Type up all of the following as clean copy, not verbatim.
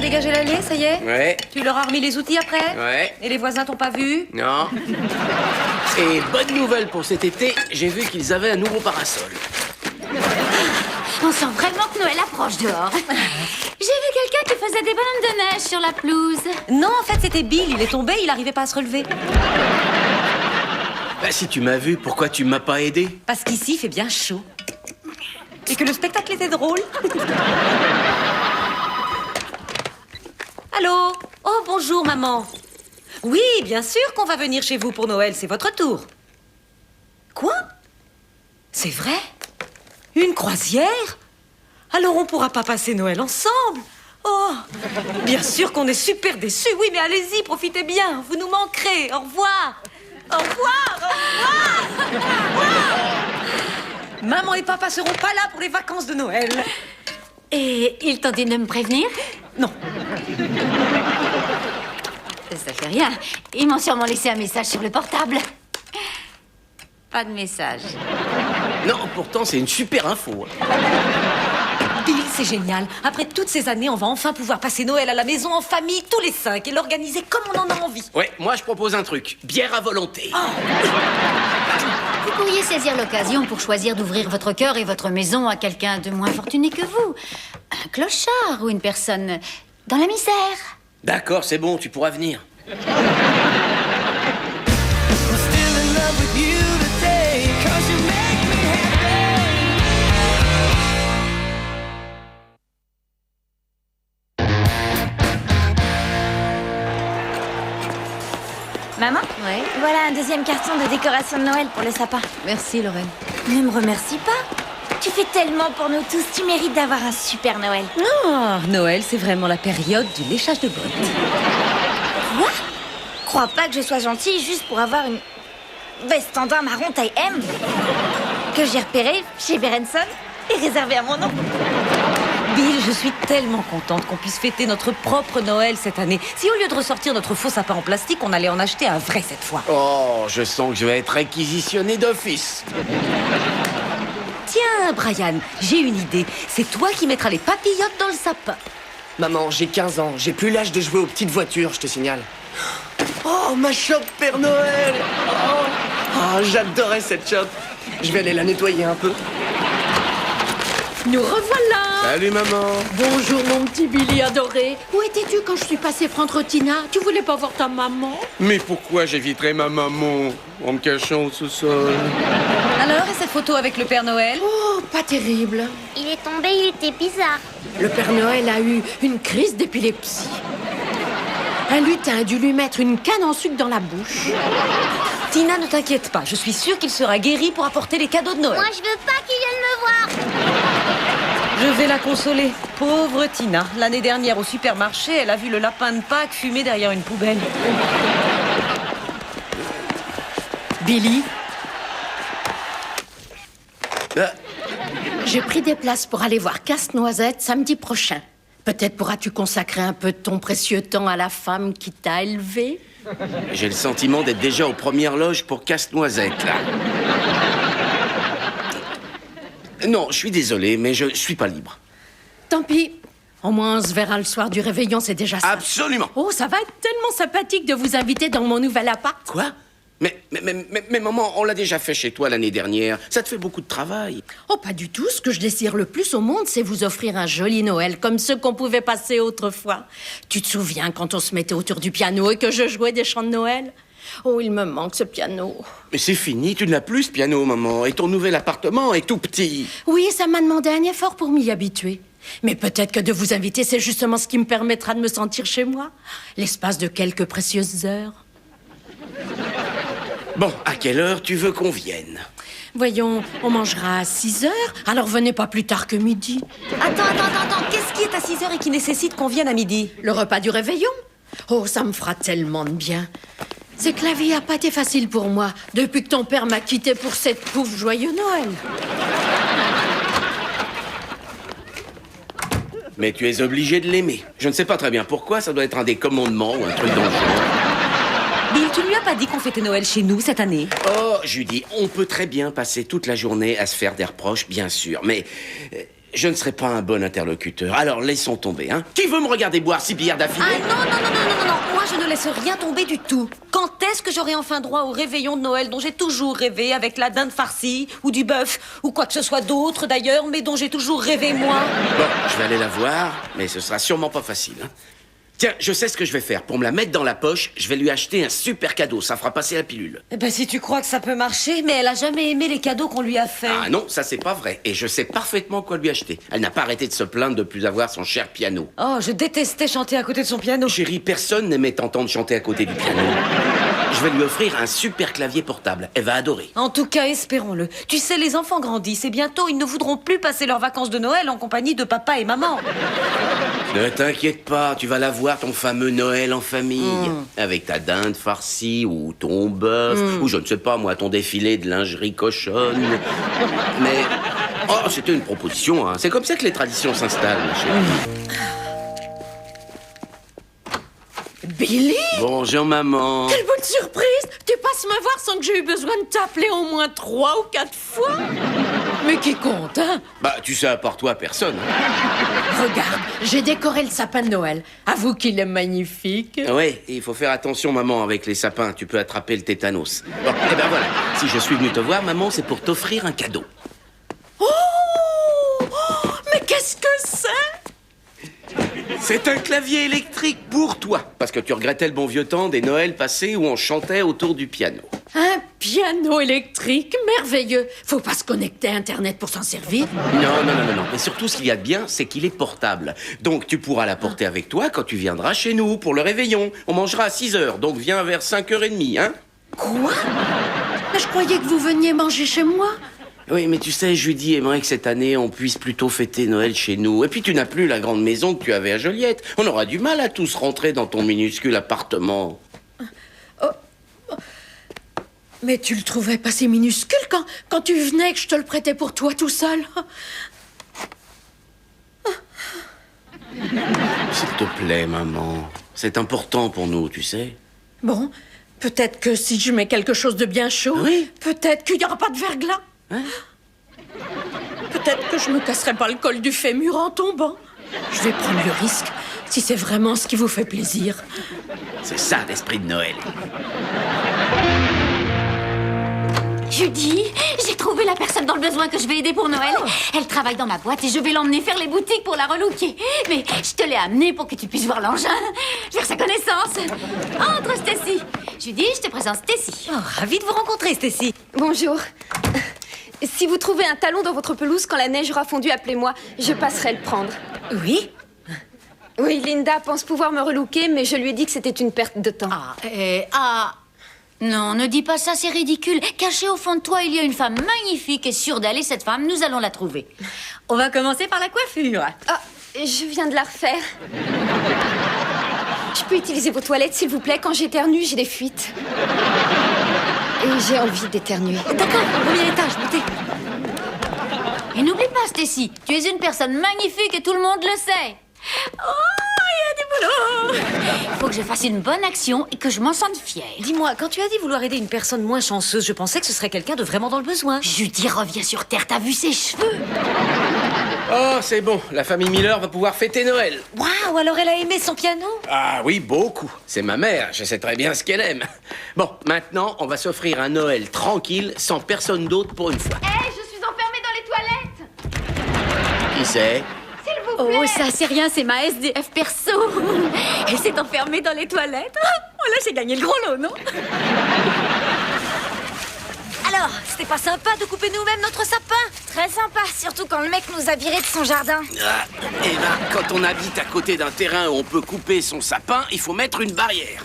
dégagé l'allée, ça y est? Ouais. Tu leur as remis les outils après? Ouais. Et les voisins t'ont pas vu? Non. Et bonne nouvelle pour cet été, j'ai vu qu'ils avaient un nouveau parasol. On sent vraiment que Noël approche dehors. J'ai vu quelqu'un qui faisait des bonhommes de neige sur la pelouse. Non, en fait, c'était Bill. Il est tombé, il arrivait pas à se relever. Bah, si tu m'as vu, pourquoi tu m'as pas aidé? Parce qu'ici, il fait bien chaud. Et que le spectacle était drôle. Allô? Oh, bonjour, maman. Oui, bien sûr qu'on va venir chez vous pour Noël, c'est votre tour. Quoi? C'est vrai? Une croisière? Alors on pourra pas passer Noël ensemble? Oh, bien sûr qu'on est super déçus. Oui, mais allez-y, profitez bien. Vous nous manquerez. Au revoir. Au revoir. Au revoir. Au revoir. Maman et papa seront pas là pour les vacances de Noël. Et ils t'ont dit de me prévenir? Non. Ça fait rien. Ils m'ont sûrement laissé un message sur le portable. Pas de message. Non, pourtant, c'est une super info. Bill, c'est génial. Après toutes ces années, on va enfin pouvoir passer Noël à la maison en famille, tous les 5, et l'organiser comme on en a envie. Ouais, moi, je propose un truc. Bière à volonté. Vous pourriez saisir l'occasion pour choisir d'ouvrir votre cœur et votre maison à quelqu'un de moins fortuné que vous. Un clochard ou une personne dans la misère. D'accord, c'est bon, tu pourras venir. Maman, Ouais. voilà un deuxième carton de décoration de Noël pour le sapin. Merci, Lorraine. Ne me remercie pas. Tu fais tellement pour nous tous, tu mérites d'avoir un super Noël. Oh, Noël, c'est vraiment la période du léchage de bottes. Quoi? Crois pas que je sois gentille juste pour avoir une veste en daim marron taille M que j'ai repérée chez Berenson et réservée à mon nom. Bill, je suis tellement contente qu'on puisse fêter notre propre Noël cette année. Si au lieu de ressortir notre faux sapin en plastique, on allait en acheter un vrai cette fois. Oh, je sens que je vais être réquisitionné d'office. Tiens, Brian, j'ai une idée. C'est toi qui mettras les papillotes dans le sapin. Maman, j'ai 15 ans. J'ai plus l'âge de jouer aux petites voitures, je te signale. Oh, ma chope Père Noël! Oh, j'adorais cette chope. Je vais aller la nettoyer un peu. Nous revoilà! Salut, maman. Bonjour mon petit Billy adoré. Où étais-tu quand je suis passée prendre Tina? Tu voulais pas voir ta maman? Mais pourquoi j'éviterais ma maman en me cachant au sous-sol? Alors, et cette photo avec le Père Noël? Oh, pas terrible. Il est tombé, il était bizarre. Le Père Noël a eu une crise d'épilepsie. Un lutin a dû lui mettre une canne en sucre dans la bouche. Tina, ne t'inquiète pas. Je suis sûre qu'il sera guéri pour apporter les cadeaux de Noël. Moi, je veux pas qu'il vienne me voir. Je vais la consoler. Pauvre Tina. L'année dernière, au supermarché, elle a vu le lapin de Pâques fumer derrière une poubelle. Billy, Ah, j'ai pris des places pour aller voir Casse-Noisette samedi prochain. Peut-être pourras-tu consacrer un peu de ton précieux temps à la femme qui t'a élevé? j'ai le sentiment d'être déjà aux premières loges pour Casse-Noisette, là. Non, je suis désolé, mais je suis pas libre. Tant pis. Au moins, on se verra le soir du réveillon, c'est déjà ça. Absolument. Oh, ça va être tellement sympathique de vous inviter dans mon nouvel appart. Quoi? Mais maman, on l'a déjà fait chez toi l'année dernière. Ça te fait beaucoup de travail. Oh, pas du tout. Ce que je désire le plus au monde, c'est vous offrir un joli Noël, comme ceux qu'on pouvait passer autrefois. Tu te souviens quand on se mettait autour du piano et que je jouais des chants de Noël? Oh, il me manque ce piano. Mais c'est fini, tu ne l'as plus ce piano, maman. Et ton nouvel appartement est tout petit. Oui, ça m'a demandé un effort pour m'y habituer. Mais peut-être que de vous inviter, c'est justement ce qui me permettra de me sentir chez moi. L'espace de quelques précieuses heures. Bon, à quelle heure tu veux qu'on vienne? Voyons, on mangera à 6 heures, alors venez pas plus tard que midi. Attends. Qu'est-ce qui est à 6 heures et qui nécessite qu'on vienne à midi? Le repas du réveillon? Oh, ça me fera tellement de bien. C'est que la vie a pas été facile pour moi depuis que ton père m'a quitté pour cette pauvre joyeux Noël. Mais tu es obligé de l'aimer. Je ne sais pas très bien pourquoi, ça doit être un des commandements ou un truc dans le genre. Bill, tu ne lui as pas dit qu'on fêtait Noël chez nous cette année? Oh, Judy, on peut très bien passer toute la journée à se faire des reproches, bien sûr. Mais je ne serai pas un bon interlocuteur. Alors, laissons tomber, hein. Qui veut me regarder boire 6 bières d'affilée? Ah non, non, non, non, non, non, moi je ne laisse rien tomber du tout. Quand est-ce que j'aurai enfin droit au réveillon de Noël dont j'ai toujours rêvé, avec la dinde farcie, ou du bœuf, ou quoi que ce soit d'autre d'ailleurs, mais dont j'ai toujours rêvé moi? Bon, je vais aller la voir, mais ce sera sûrement pas facile, hein. Tiens, je sais ce que je vais faire. Pour me la mettre dans la poche, je vais lui acheter un super cadeau. Ça fera passer la pilule. Eh ben si tu crois que ça peut marcher, mais elle a jamais aimé les cadeaux qu'on lui a fait. Ah non, ça c'est pas vrai. Et je sais parfaitement quoi lui acheter. Elle n'a pas arrêté de se plaindre de plus avoir son cher piano. Oh, je détestais chanter à côté de son piano. Chérie, personne n'aimait t'entendre chanter à côté du piano. Je vais lui offrir un super clavier portable. Elle va adorer. En tout cas, espérons-le. Tu sais, les enfants grandissent et bientôt, ils ne voudront plus passer leurs vacances de Noël en compagnie de papa et maman. Ne t'inquiète pas, tu vas l'avoir ton fameux Noël en famille. Avec ta dinde farcie ou ton bœuf, ou je ne sais pas moi, ton défilé de lingerie cochonne. Mais, oh, c'était une proposition, hein. C'est comme ça que les traditions s'installent, ma chérie. Billy? Bonjour, maman. Quelle bonne surprise! Tu passes me voir sans que j'ai eu besoin de t'appeler au moins 3 ou 4 fois? Mais qui compte, hein? Bah, tu sais, à part toi, personne. Regarde, j'ai décoré le sapin de Noël. Avoue qu'il est magnifique. Oui, il faut faire attention, maman, avec les sapins. Tu peux attraper le tétanos. Bon, eh ben voilà. Si je suis venu te voir, maman, c'est pour t'offrir un cadeau. Oh! Mais qu'est-ce que c'est? C'est un clavier électrique pour toi. Parce que tu regrettais le bon vieux temps des Noëls passés où on chantait autour du piano. Un piano électrique merveilleux. Faut pas se connecter à Internet pour s'en servir. Non. Mais surtout, ce qu'il y a de bien, c'est qu'il est portable. Donc, tu pourras l'apporter avec toi quand tu viendras chez nous pour le réveillon. On mangera à 6h, donc viens vers 5h30, hein? Quoi? Mais je croyais que vous veniez manger chez moi. Oui, mais tu sais, Judy aimerait que cette année, on puisse plutôt fêter Noël chez nous. Et puis, tu n'as plus la grande maison que tu avais à Joliette. On aura du mal à tous rentrer dans ton minuscule appartement. Mais tu le trouvais pas si minuscule quand tu venais que je te le prêtais pour toi tout seul? S'il te plaît, maman. C'est important pour nous, tu sais. Bon, peut-être que si je mets quelque chose de bien chaud, Oui. peut-être qu'il n'y aura pas de verglas. Hein? Peut-être que je me casserai pas le col du fémur en tombant. Je vais prendre le risque, si c'est vraiment ce qui vous fait plaisir. C'est ça, l'esprit de Noël. Judy, j'ai trouvé la personne dans le besoin que je vais aider pour Noël. Elle travaille dans ma boîte et je vais l'emmener faire les boutiques pour la relooker. Mais je te l'ai amenée pour que tu puisses voir l'engin, faire sa connaissance. Entre, Stacy. Judy, je te présente Stacy. Oh, ravie de vous rencontrer, Stacy. Bonjour. Si vous trouvez un talon dans votre pelouse quand la neige aura fondu, appelez-moi. Je passerai le prendre. Oui? Oui, Linda pense pouvoir me relooker, mais je lui ai dit que c'était une perte de temps. Non, ne dis pas ça, c'est ridicule. Caché au fond de toi, il y a une femme magnifique et sûre d'aller, cette femme, nous allons la trouver. On va commencer par la coiffure. Ah, je viens de la refaire. Je peux utiliser vos toilettes, s'il vous plaît? Quand j'éternue, j'ai des fuites. Et j'ai envie d'éternuer. D'accord, premier étage, montez. Et n'oublie pas, Stacy, tu es une personne magnifique et tout le monde le sait. Oh, il y a du boulot. Faut que je fasse une bonne action et que je m'en sente fière. Dis-moi, quand tu as dit vouloir aider une personne moins chanceuse, je pensais que ce serait quelqu'un de vraiment dans le besoin. Judy, reviens sur terre, t'as vu ses cheveux? Oh, c'est bon. La famille Miller va pouvoir fêter Noël. Waouh, alors elle a aimé son piano? Ah oui, beaucoup. C'est ma mère. Je sais très bien ce qu'elle aime. Bon, maintenant, on va s'offrir un Noël tranquille, sans personne d'autre pour une fois. Hé, je suis enfermée dans les toilettes! Qui c'est? Oh, ça, c'est rien, c'est ma SDF perso. Elle s'est enfermée dans les toilettes. Oh là, j'ai gagné le gros lot, non? Alors, c'était pas sympa de couper nous-mêmes notre sapin? Très sympa, surtout quand le mec nous a virés de son jardin. Ah, eh ben, quand on habite à côté d'un terrain où on peut couper son sapin, il faut mettre une barrière.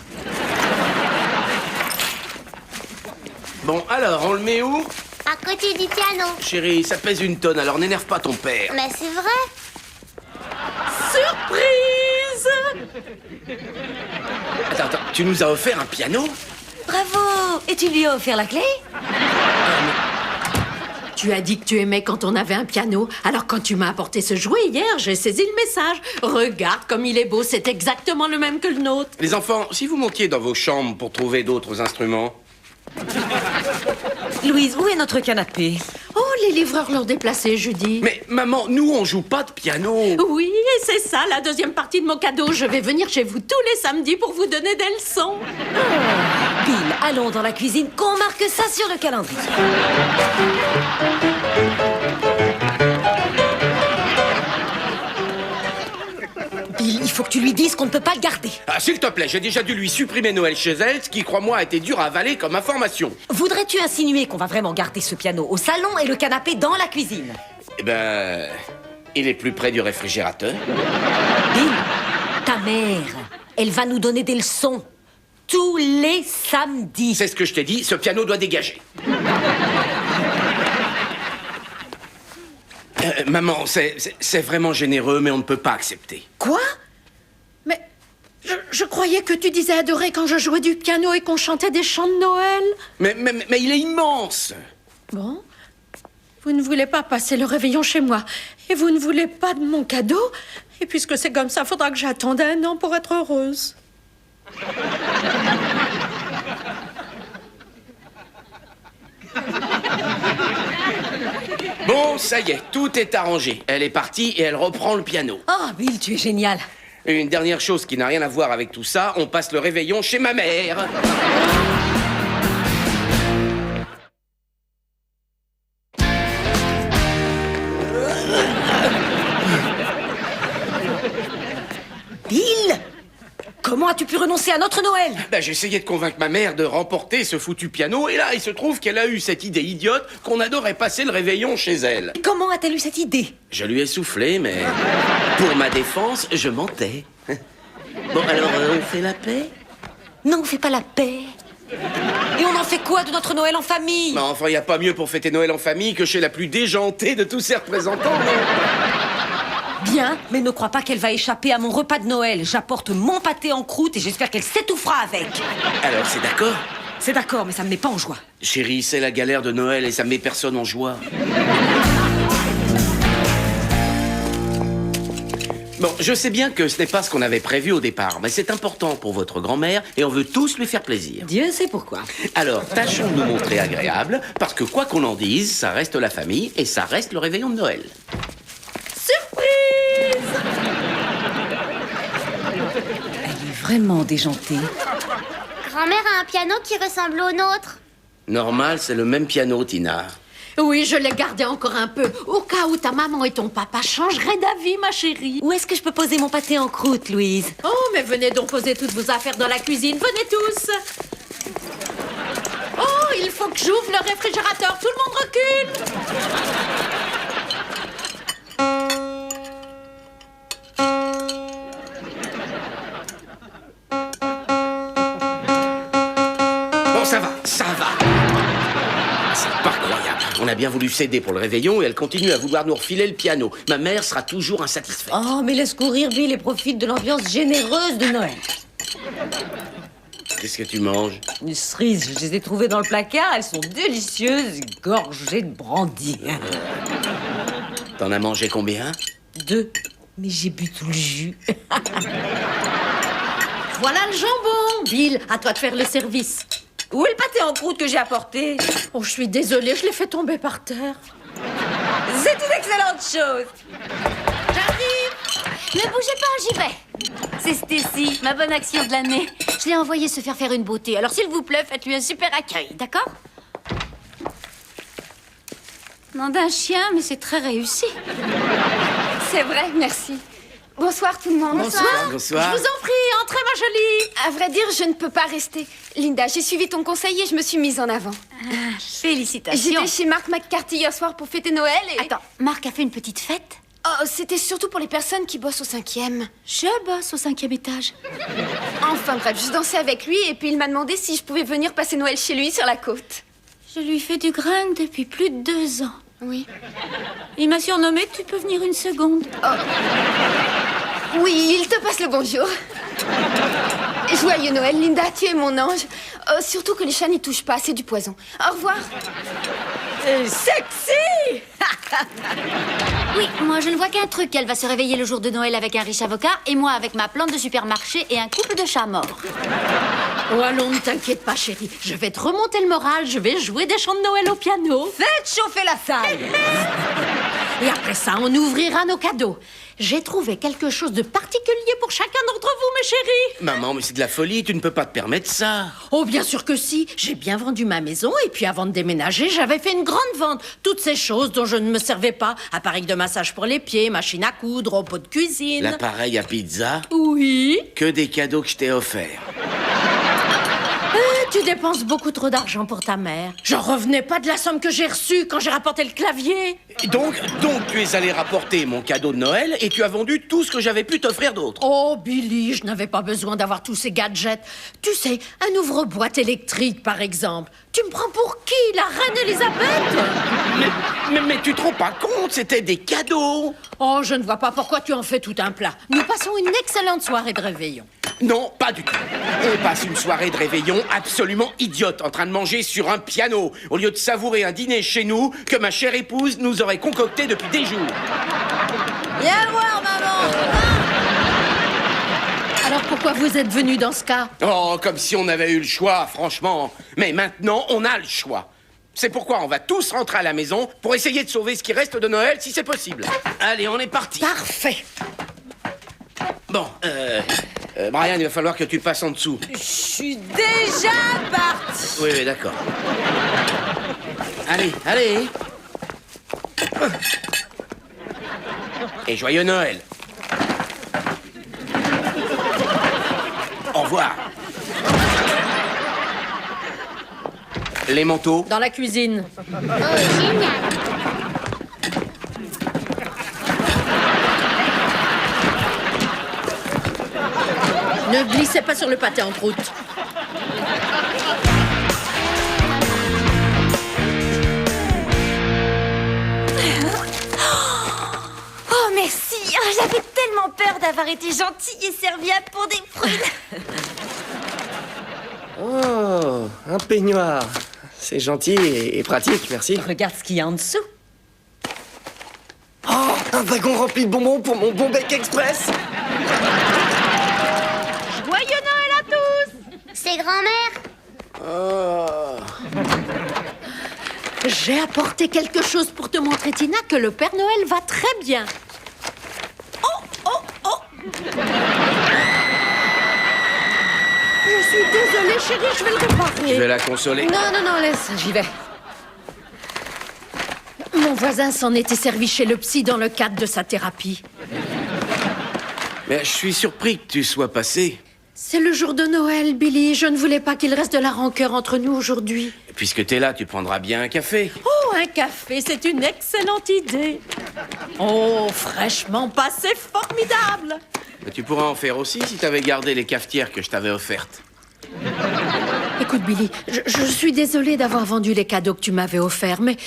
Bon, alors, on le met où? À côté du piano. Chérie, ça pèse 1 tonne, alors n'énerve pas ton père. Mais c'est vrai. Surprise! Attends, tu nous as offert un piano? Bravo! Et tu lui as offert la clé? Tu as dit que tu aimais quand on avait un piano. Alors quand tu m'as apporté ce jouet hier, j'ai saisi le message. Regarde comme il est beau, c'est exactement le même que le nôtre. Les enfants, si vous montiez dans vos chambres pour trouver d'autres instruments... Louise, où est notre canapé? Oh, les livreurs l'ont déplacé, Judy. Mais maman, nous, on joue pas de piano. Oui, et c'est ça, la deuxième partie de mon cadeau. Je vais venir chez vous tous les samedis pour vous donner des leçons. Bill, allons dans la cuisine, qu'on marque ça sur le calendrier. Bill, il faut que tu lui dises qu'on ne peut pas le garder. Ah, s'il te plaît, j'ai déjà dû lui supprimer Noël chez elle, ce qui, crois-moi, a été dur à avaler comme information. Voudrais-tu insinuer qu'on va vraiment garder ce piano au salon et le canapé dans la cuisine? Eh ben, il est plus près du réfrigérateur. Bill, ta mère, elle va nous donner des leçons tous les samedis. C'est ce que je t'ai dit, ce piano doit dégager. Maman, c'est vraiment généreux, mais on ne peut pas accepter. Quoi? Mais je croyais que tu disais adorer quand je jouais du piano et qu'on chantait des chants de Noël. Mais il est immense. Bon, vous ne voulez pas passer le réveillon chez moi et vous ne voulez pas de mon cadeau. Et puisque c'est comme ça, faudra que j'attende 1 an pour être heureuse. Bon, ça y est, tout est arrangé. Elle est partie et elle reprend le piano. Oh, Bill, tu es génial. Et une dernière chose qui n'a rien à voir avec tout ça, on passe le réveillon chez ma mère. Bill, comment as-tu pu renoncer à notre Noël? Ben, j'ai essayé de convaincre ma mère de remporter ce foutu piano, et là, il se trouve qu'elle a eu cette idée idiote qu'on adorait passer le réveillon chez elle. Comment a-t-elle eu cette idée? Je lui ai soufflé, mais pour ma défense, je mentais. Bon, alors, on fait la paix? Non, on fait pas la paix. Et on en fait quoi de notre Noël en famille? Mais enfin, il n'y a pas mieux pour fêter Noël en famille que chez la plus déjantée de tous ses représentants. Bien, mais ne crois pas qu'elle va échapper à mon repas de Noël. J'apporte mon pâté en croûte et j'espère qu'elle s'étouffera avec. Alors, c'est d'accord? C'est d'accord, mais ça me met pas en joie. Chérie, c'est la galère de Noël et ça met personne en joie. Bon, je sais bien que ce n'est pas ce qu'on avait prévu au départ, mais c'est important pour votre grand-mère et on veut tous lui faire plaisir. Dieu sait pourquoi. Alors, tâchons de nous montrer agréables, parce que quoi qu'on en dise, ça reste la famille et ça reste le réveillon de Noël. Surprise! Elle est vraiment déjantée. Grand-mère a un piano qui ressemble au nôtre. Normal, c'est le même piano, Tina. Oui, je l'ai gardé encore un peu, au cas où ta maman et ton papa changeraient d'avis, ma chérie. Où est-ce que je peux poser mon pâté en croûte, Louise? Oh, mais venez donc poser toutes vos affaires dans la cuisine. Venez tous. Oh, il faut que j'ouvre le réfrigérateur. Tout le monde recule. Bon, ça va. C'est pas croyable. On a bien voulu s'aider pour le réveillon et elle continue à vouloir nous refiler le piano. Ma mère sera toujours insatisfaite. Oh, mais laisse courir, Bill, et profite de l'ambiance généreuse de Noël. Qu'est-ce que tu manges? Une cerise, je les ai trouvées dans le placard. Elles sont délicieuses, gorgées de brandy. T'en as mangé combien? 2. Mais j'ai bu tout le jus. Voilà le jambon. Bill, à toi de faire le service. Où est le pâté en croûte que j'ai apporté? Oh, je suis désolée, je l'ai fait tomber par terre. C'est une excellente chose. Ne bougez pas, j'y vais. C'est Stacy, ma bonne action de l'année. Je l'ai envoyé se faire une beauté. Alors s'il vous plaît, faites-lui un super accueil, d'accord? Nom d'un chien, mais c'est très réussi. C'est vrai, merci. Bonsoir tout le monde. Bonsoir. Je vous en prie, entrez, ma jolie. À vrai dire, je ne peux pas rester. Linda, j'ai suivi ton conseil et je me suis mise en avant. Félicitations. J'étais chez Mark McCarthy hier soir pour fêter Noël et... Attends, Marc a fait une petite fête? Oh, c'était surtout pour les personnes qui bossent au 5e. Je bosse au 5e étage. Enfin bref, je dansais avec lui et puis il m'a demandé si je pouvais venir passer Noël chez lui sur la côte. Je lui fais du grind depuis plus de 2 ans. Oui. Il m'a surnommé « Tu peux venir une seconde ». Oui, il te passe le bonjour. Joyeux Noël, Linda, tu es mon ange. Surtout que les chats n'y touchent pas, c'est du poison. Au revoir. Sexy. Oui, moi je ne vois qu'un truc. Elle va se réveiller le jour de Noël avec un riche avocat et moi avec ma plante de supermarché et un couple de chats morts. Oh, allons, ne t'inquiète pas, chérie. Je vais te remonter le moral, je vais jouer des chants de Noël au piano. Faites chauffer la salle. Et après ça, on ouvrira nos cadeaux. J'ai trouvé quelque chose de particulier pour chacun d'entre vous, mes chéris. Maman, mais c'est de la folie, tu ne peux pas te permettre ça. Oh, bien sûr que si. J'ai bien vendu ma maison et puis avant de déménager, j'avais fait une grande vente. Toutes ces choses dont je ne me servais pas. Appareil de massage pour les pieds, machine à coudre, robot de cuisine. L'appareil à pizza, Oui. que des cadeaux que je t'ai offerts. Tu dépenses beaucoup trop d'argent pour ta mère. J'en revenais pas de la somme que j'ai reçue quand j'ai rapporté le clavier. Donc tu es allé rapporter mon cadeau de Noël et tu as vendu tout ce que j'avais pu t'offrir d'autre. Oh, Billy, je n'avais pas besoin d'avoir tous ces gadgets. Tu sais, un ouvre-boîte électrique, par exemple. Tu me prends pour qui, la reine Elisabeth? Mais tu te rends pas compte, c'était des cadeaux. Oh, je ne vois pas pourquoi tu en fais tout un plat. Nous passons une excellente soirée de réveillon. Non, pas du tout. On passe une soirée de réveillon absolument idiote en train de manger sur un piano au lieu de savourer un dîner chez nous que ma chère épouse nous aurait concocté depuis des jours. Viens voir, maman. Alors pourquoi vous êtes venu dans ce cas? Oh, comme si on avait eu le choix, franchement. Mais maintenant, on a le choix. C'est pourquoi on va tous rentrer à la maison pour essayer de sauver ce qui reste de Noël si c'est possible. Allez, on est parti. Parfait. Bon, Brian, il va falloir que tu passes en dessous. Je suis déjà partie. Oui, d'accord. Allez. Et joyeux Noël. Au revoir. Les manteaux. Dans la cuisine. Oh, génial. Ne glissez pas sur le pâté en croûte. Oh, merci. Oh, j'avais tellement peur d'avoir été gentille et serviable pour des prunes. Oh, un peignoir. C'est gentil et pratique, merci. Regarde ce qu'il y a en dessous. Oh, un wagon rempli de bonbons pour mon bon bec express. Joyeux Noël à tous! C'est grand-mère. Oh. J'ai apporté quelque chose pour te montrer, Tina, que le Père Noël va très bien. Oh! Je suis désolée, chérie, je vais le réparer. Je vais la consoler. Non, laisse, j'y vais. Mon voisin s'en était servi chez le psy dans le cadre de sa thérapie. Mais je suis surpris que tu sois passé. C'est le jour de Noël, Billy. Je ne voulais pas qu'il reste de la rancœur entre nous aujourd'hui. Puisque t'es là, tu prendras bien un café. Oh, un café, c'est une excellente idée. Oh, fraîchement passé, formidable. Mais tu pourras en faire aussi si t'avais gardé les cafetières que je t'avais offertes. Écoute, Billy, je suis désolée d'avoir vendu les cadeaux que tu m'avais offerts, mais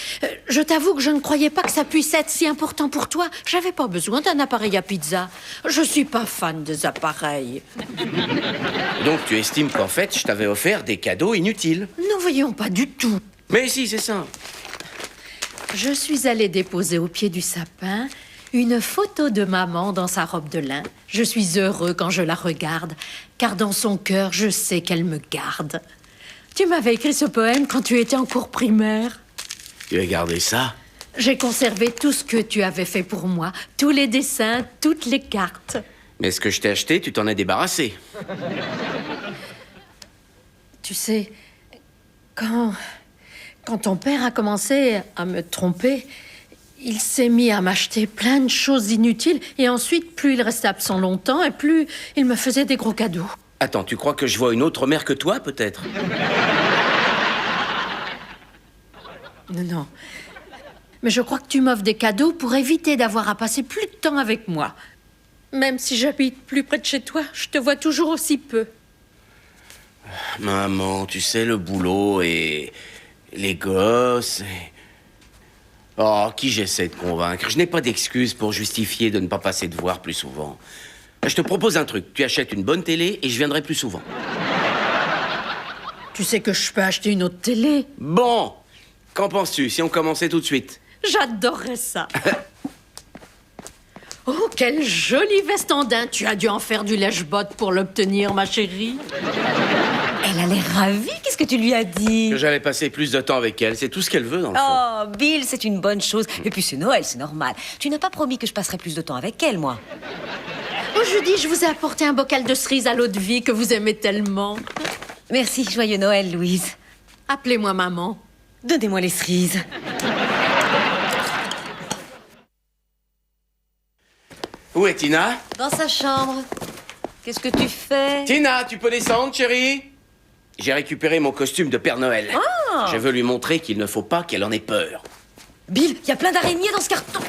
je t'avoue que je ne croyais pas que ça puisse être si important pour toi. J'avais pas besoin d'un appareil à pizza. Je suis pas fan des appareils. Donc tu estimes qu'en fait, je t'avais offert des cadeaux inutiles. Ne voyons pas du tout. Mais si, c'est ça. Je suis allée déposer au pied du sapin une photo de maman dans sa robe de lin. Je suis heureux quand je la regarde, car dans son cœur, je sais qu'elle me garde. Tu m'avais écrit ce poème quand tu étais en cours primaire. Tu as gardé ça? J'ai conservé tout ce que tu avais fait pour moi, tous les dessins, toutes les cartes. Mais ce que je t'ai acheté, tu t'en as débarrassé. Tu sais, quand ton père a commencé à me tromper, il s'est mis à m'acheter plein de choses inutiles et ensuite, plus il restait absent longtemps et plus il me faisait des gros cadeaux. Attends, tu crois que je vois une autre mère que toi, peut-être? Non. Mais je crois que tu m'offres des cadeaux pour éviter d'avoir à passer plus de temps avec moi. Même si j'habite plus près de chez toi, je te vois toujours aussi peu. Maman, tu sais, le boulot et les gosses et... Oh, qui j'essaie de convaincre? Je n'ai pas d'excuse pour justifier de ne pas passer te voir plus souvent. Je te propose un truc. Tu achètes une bonne télé et je viendrai plus souvent. Tu sais que je peux acheter une autre télé? Bon, qu'en penses-tu si on commençait tout de suite? J'adorerais ça. Oh, quelle jolie veste en daim. Tu as dû en faire du lèche-botte pour l'obtenir, ma chérie. Elle a l'air ravie. Qu'est-ce que tu lui as dit? Que j'allais passer plus de temps avec elle. C'est tout ce qu'elle veut, dans le fond. Oh, Bill, c'est une bonne chose. Et puis c'est Noël, c'est normal. Tu n'as pas promis que je passerais plus de temps avec elle, moi. Oh, Judy, je vous ai apporté un bocal de cerises à l'eau de vie que vous aimez tellement. Merci, joyeux Noël, Louise. Appelez-moi maman. Donnez-moi les cerises. Où est Tina? Dans sa chambre. Qu'est-ce que tu fais? Tina, tu peux descendre, chérie? J'ai récupéré mon costume de Père Noël. Ah! Je veux lui montrer qu'il ne faut pas qu'elle en ait peur. Bill, il y a plein d'araignées dans ce carton.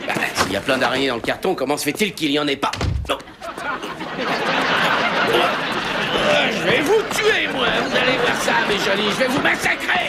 Bah, s'il y a plein d'araignées dans le carton, comment se fait-il qu'il n'y en ait pas? Oh. Je vais vous tuer, moi! Vous allez voir ça, mes jolis, je vais vous massacrer!